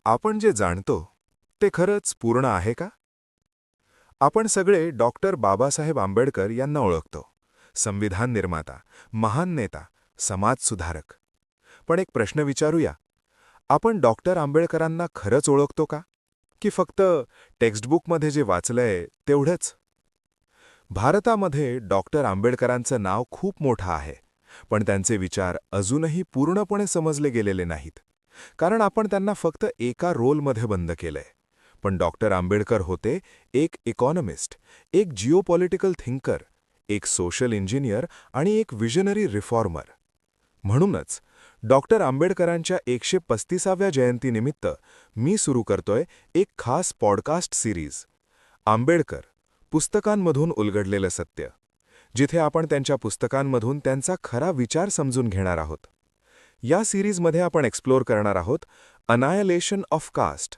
आपण जे जाणतो ते खरंच पूर्ण आहे का? आपण सगळे डॉक्टर बाबासाहेब आंबेडकर यांना ओळखतो. संविधान निर्माता, महान नेता, समाजसुधारक. पण एक प्रश्न विचारूया, आपण डॉक्टर आंबेडकरांना खरंच ओळखतो का? की फक्त टेक्स्टबुकमध्ये जे वाचलंय तेवढंच? भारतामध्ये डॉक्टर आंबेडकरांचं नाव खूप मोठं आहे, पण त्यांचे विचार अजूनही पूर्णपणे समजले गेलेले नाहीत. कारण आपण त्यांना फक्त एका रोलमध्ये बंद केलंय. पण डॉक्टर आंबेडकर होते एक इकॉनॉमिस्ट, एक जिओपॉलिटिकल थिंकर, एक सोशल इंजिनियर आणि एक विजनरी रिफॉर्मर. म्हणूनच डॉक्टर आंबेडकरांच्या 135व्या जयंतीनिमित्त मी सुरू करतोय एक खास पॉडकास्ट सिरीज, आंबेडकर पुस्तकांमधून उलगडलेलं सत्य, जिथे आपण त्यांच्या पुस्तकांमधून त्यांचा खरा विचार समजून घेणार आहोत. या सिरीजमध्ये आपण एक्सप्लोर करणार आहोत अनायलेशन ऑफ कास्ट,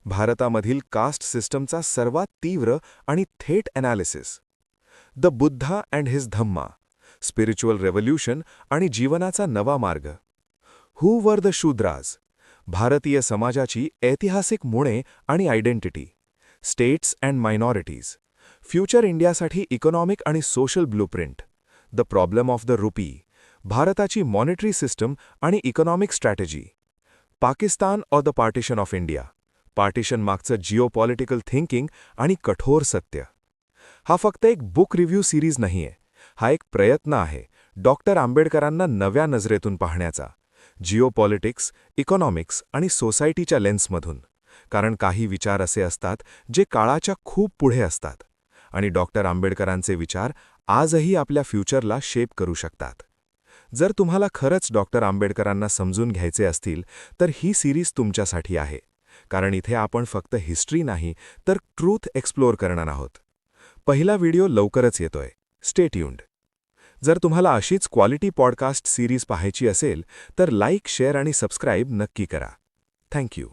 भारतामधील कास्ट सिस्टमचा सर्वात तीव्र आणि थेट analysis, the Buddha and his Dhamma, spiritual revolution आणि जीवनाचा नवा मार्ग, हू वर द शूद्राज, भारतीय समाजाची ऐतिहासिक मुळे आणि identity, states and minorities, future इंडियासाठी इकॉनॉमिक आणि social blueprint, the problem of the rupee, भारताची मॉनिटरी सिस्टम आणि economic strategy, Pakistan or the partition of India, partition मागचं जिओपॉलिटिकल थिंकिंग आणि कठोर सत्य. हा फक्त एक बुक रिव्ह्यू सिरीज नाहीये, हा एक प्रयत्न आहे डॉक्टर आंबेडकरांना नव्या नजरेतून पाहण्याचा, जिओपॉलिटिक्स, इकॉनॉमिक्स आणि सोसायटीच्या लेन्समधून. कारण काही विचार असे असतात जे काळाच्या खूप पुढे असतात, आणि डॉक्टर आंबेडकरांचे विचार आजही आपल्या फ्युचरला शेप करू शकतात. जर तुम्हाला खरंच डॉक्टर आंबेडकरांना समजून घ्यायचे असतील तर ही सिरीज तुमच्यासाठी आहे. कारण इथे आपण फक्त हिस्ट्री नाही तर ट्रूथ एक्सप्लोर करणार आहोत. पहिला व्हिडिओ लवकरच येतोय. Stay tuned. जर तुम्हाला अशीच क्वालिटी पॉडकास्ट सिरीज पाहायची असेल तर लाईक, शेअर आणि सबस्क्राईब नक्की करा. थँक्यू.